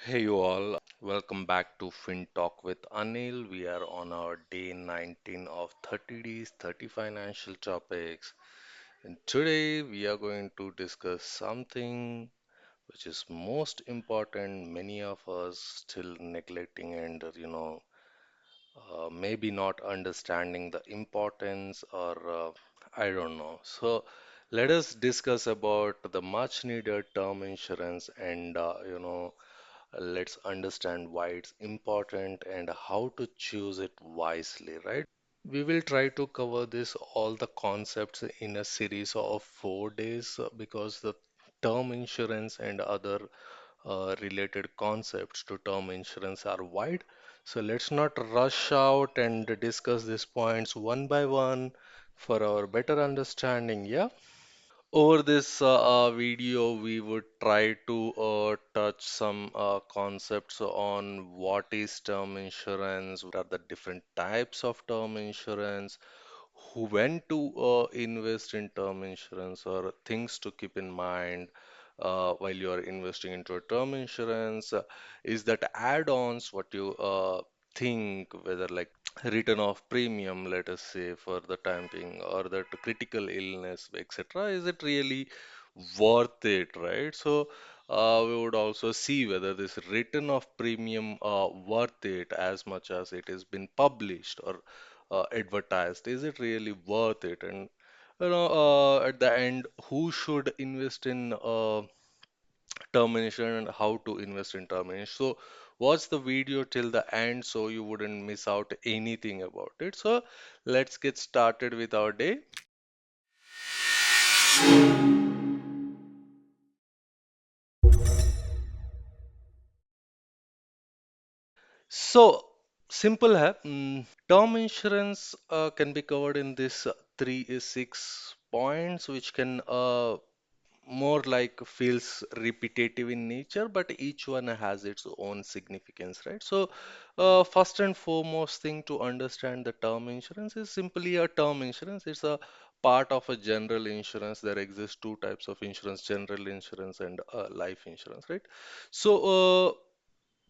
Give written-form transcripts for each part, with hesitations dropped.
Hey you all, welcome back to Fin Talk with Anil. We are on our day 19 of 30 days, 30 financial topics. And today we are going to discuss something which is most important, many of us still neglecting and maybe not understanding the importance or I don't know. So let us discuss about the much needed term insurance and let's understand why it's important and how to choose it wisely, right? We will try to cover this all the concepts in a series of 4 days because the term insurance and other related concepts to term insurance are wide. So let's not rush out and discuss these points one by one for our better understanding. Yeah. Over this video, we would try to touch some concepts on what is term insurance, what are the different types of term insurance, who when to invest in term insurance, or things to keep in mind while you are investing into a term insurance. Is that add-ons what you think, whether like return of premium, let us say, for the time being, or that critical illness, etc. Is it really worth it, right? So we would also see whether this return of premium worth it as much as it has been published or advertised. Is it really worth it? And at the end, who should invest in term insurance and how to invest in term insurance. So watch the video till the end so you wouldn't miss out anything about it. So let's get started with our day. So simple है. Term insurance can be covered in this three six points, which can more like feels repetitive in nature, but each one has its own significance, right? So, first and foremost thing to understand the term insurance is simply a term insurance. It's a part of a general insurance. There exist two types of insurance, general insurance and life insurance, right? So,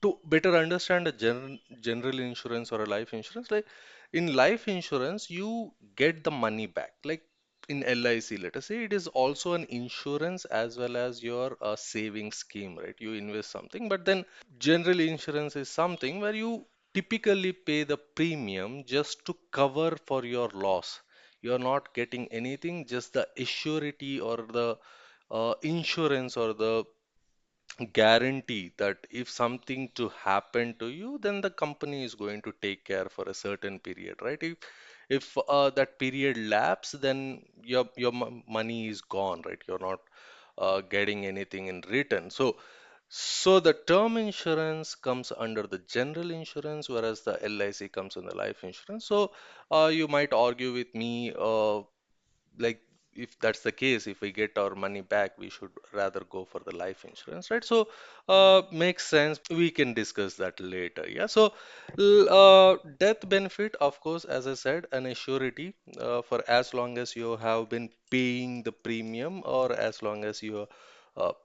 to better understand a general insurance or a life insurance, like in life insurance, you get the money back. Like in LIC, let us say, it is also an insurance as well as your saving scheme, right? You invest something, but then general insurance is something where you typically pay the premium just to cover for your loss. You're not getting anything, just the surety or the insurance or the guarantee that if something to happen to you, then the company is going to take care for a certain period, right? If that period lapse, then money is gone, right? You're not getting anything in return. So the term insurance comes under the general insurance, whereas the LIC comes in the life insurance. So you might argue with me, like if that's the case, if we get our money back, we should rather go for the life insurance, right? So makes sense. We can discuss that later. Yeah. So death benefit, of course, as I said, an surety for as long as you have been paying the premium or as long as your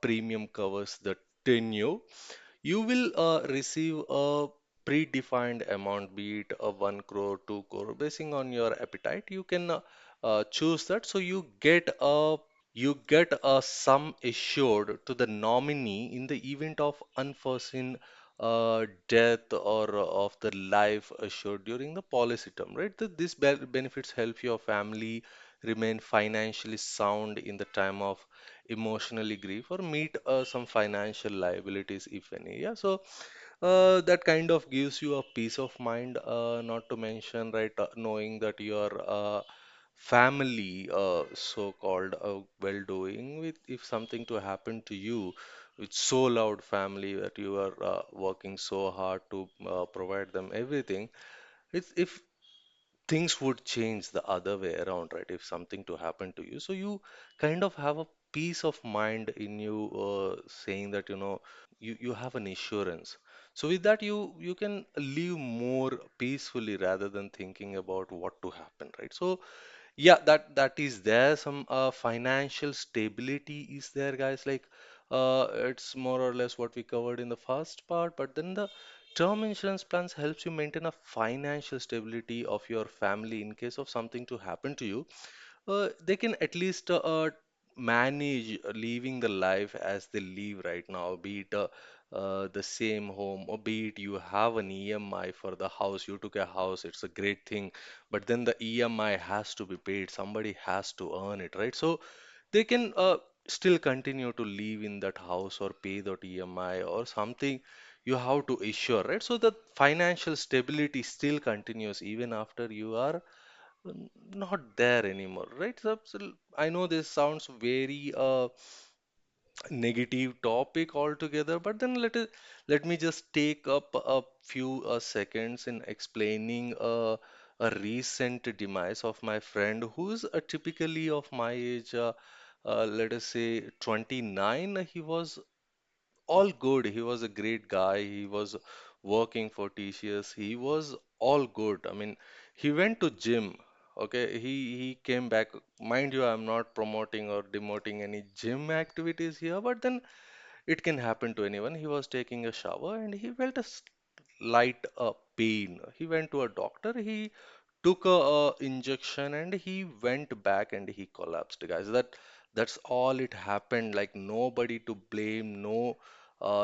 premium covers the tenure, you will receive a predefined amount, be it a 1 crore, 2 crore, basing on your appetite. You can choose that. So you get a sum assured to the nominee in the event of unforeseen death or of the life assured during the policy term, right? These benefits help your family remain financially sound in the time of emotionally grief or meet some financial liabilities, if any. Yeah, so that kind of gives you a peace of mind, not to mention, right, knowing that your family, so-called well-doing, with if something to happen to you, with so loud family that you are working so hard to provide them everything. It's if things would change the other way around, right? If something to happen to you, so you kind of have a peace of mind in you, saying that you have an insurance. So with that, you can live more peacefully rather than thinking about what to happen, right? So yeah, that is there. Some financial stability is there, guys. Like It's more or less what we covered in the first part, but then the term insurance plans helps you maintain a financial stability of your family in case of something to happen to you. They can at least manage living the life as they live right now, be it the same home, or be it you have an EMI for the house. You took a house, it's a great thing, but then the EMI has to be paid. Somebody has to earn it, right? So they can still continue to live in that house or pay that EMI or something. You have to assure, right? So the financial stability still continues even after you are not there anymore, right? So I know this sounds very negative topic altogether, but then let me just take up a few seconds in explaining a recent demise of my friend who's typically of my age, let us say 29. He was all good. He was a great guy. He was working for TCS. He was all good. I mean, he went to gym. Okay, he came back. Mind you, I'm not promoting or demoting any gym activities here, but then it can happen to anyone. He was taking a shower and he felt a slight pain. He went to a doctor. He took a injection and he went back and he collapsed, guys. That's all it happened. Like nobody to blame, no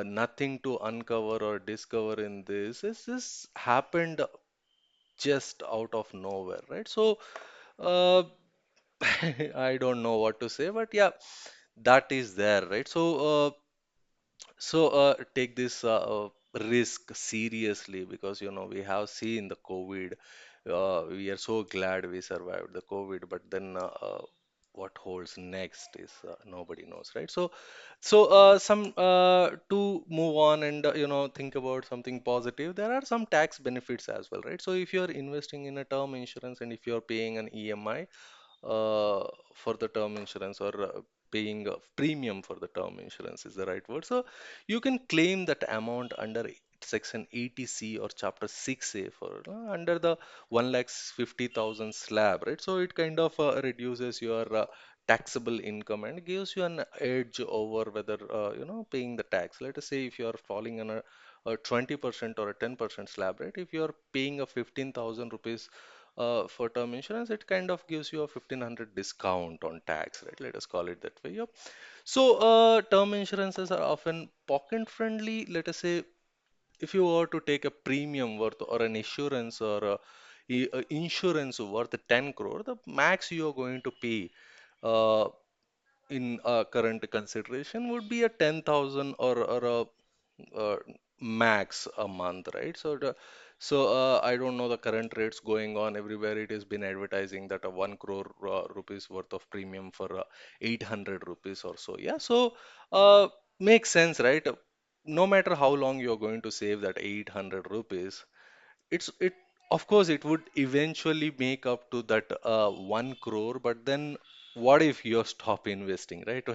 nothing to uncover or discover in this. This happened just out of nowhere, right? So uh, I don't know what to say, but yeah, that is there, right? So take this risk seriously because we have seen the COVID. We are so glad we survived the COVID, but then what holds next is nobody knows, right? So some to move on and think about something positive. There are some tax benefits as well, right? So if you are investing in a term insurance and if you are paying an EMI uh, for the term insurance or paying a premium for the term insurance is the right word. So you can claim that amount under Section 80C or Chapter 6A for under the 1,50,000 slab, right? So it kind of reduces your taxable income and gives you an edge over whether paying the tax. Let us say if you are falling on a 20% or a 10% slab, right? If you are paying a 15,000 rupees for term insurance, it kind of gives you a 1,500 discount on tax, right? Let us call it that way. Yep. So, term insurances are often pocket friendly. Let us say if you were to take a premium worth or an insurance or a insurance worth 10 crore, the max you are going to pay uh, in current consideration would be a 10,000 or a max a month, right? So I don't know the current rates going on everywhere. It has been advertising that a 1 crore rupees worth of premium for 800 rupees or so. Yeah, so makes sense, right? No matter how long you're going to save that 800 rupees, it of course it would eventually make up to that 1 crore, but then what if you stop investing, right?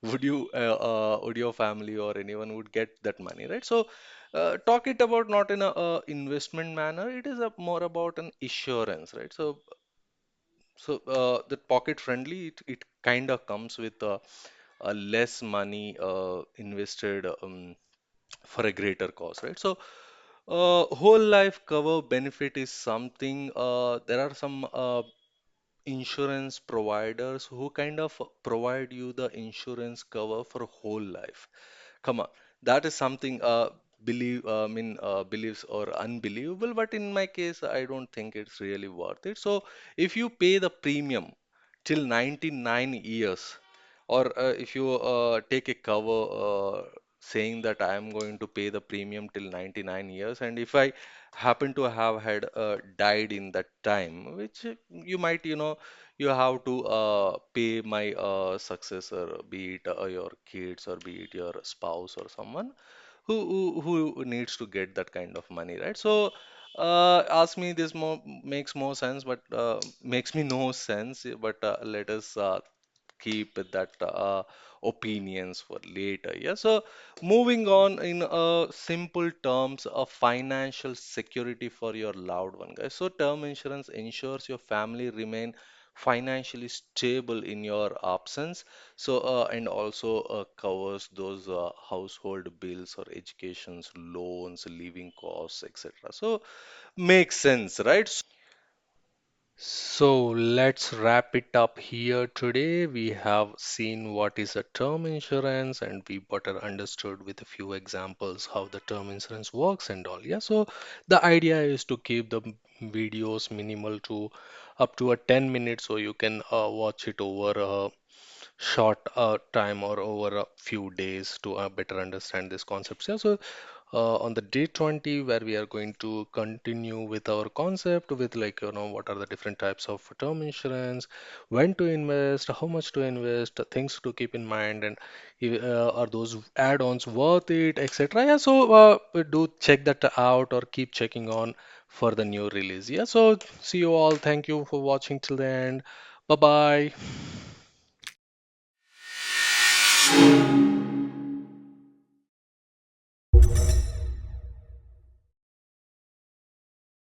Would your family or anyone would get that money, right? So talk it about not in a investment manner, it is more about an assurance, right? So the pocket friendly, it kind of comes with a less money invested for a greater cause, right? So whole life cover benefit is something, there are some insurance providers who kind of provide you the insurance cover for whole life. Come on, that is something believes or unbelievable, but in my case, I don't think it's really worth it. So if you pay the premium till 99 years, or if you take a cover saying that I am going to pay the premium till 99 years, and if I happen to have had died in that time, which you might, you have to pay my successor, be it your kids or be it your spouse or someone who needs to get that kind of money, right? So ask me this more makes more sense, but makes me no sense. But let us keep that opinions for later. Yeah. So moving on in simple terms, a financial security for your loved one, guys. So term insurance ensures your family remain financially stable in your absence. So, and also covers those household bills or educations, loans, living costs, etc. So, makes sense, right? So let's wrap it up here today. We have seen what is a term insurance and we better understood with a few examples how the term insurance works and all. Yeah, so the idea is to keep the videos minimal to up to a 10 minutes so you can watch it over a short time or over a few days to better understand this concepts. Yeah, so on the day 20 where we are going to continue with our concept with like what are the different types of term insurance, when to invest, how much to invest, things to keep in mind, and are those add-ons worth it, etc. Yeah, so do check that out or keep checking on for the new release. Yeah, so see you all, thank you for watching till the end. Bye bye.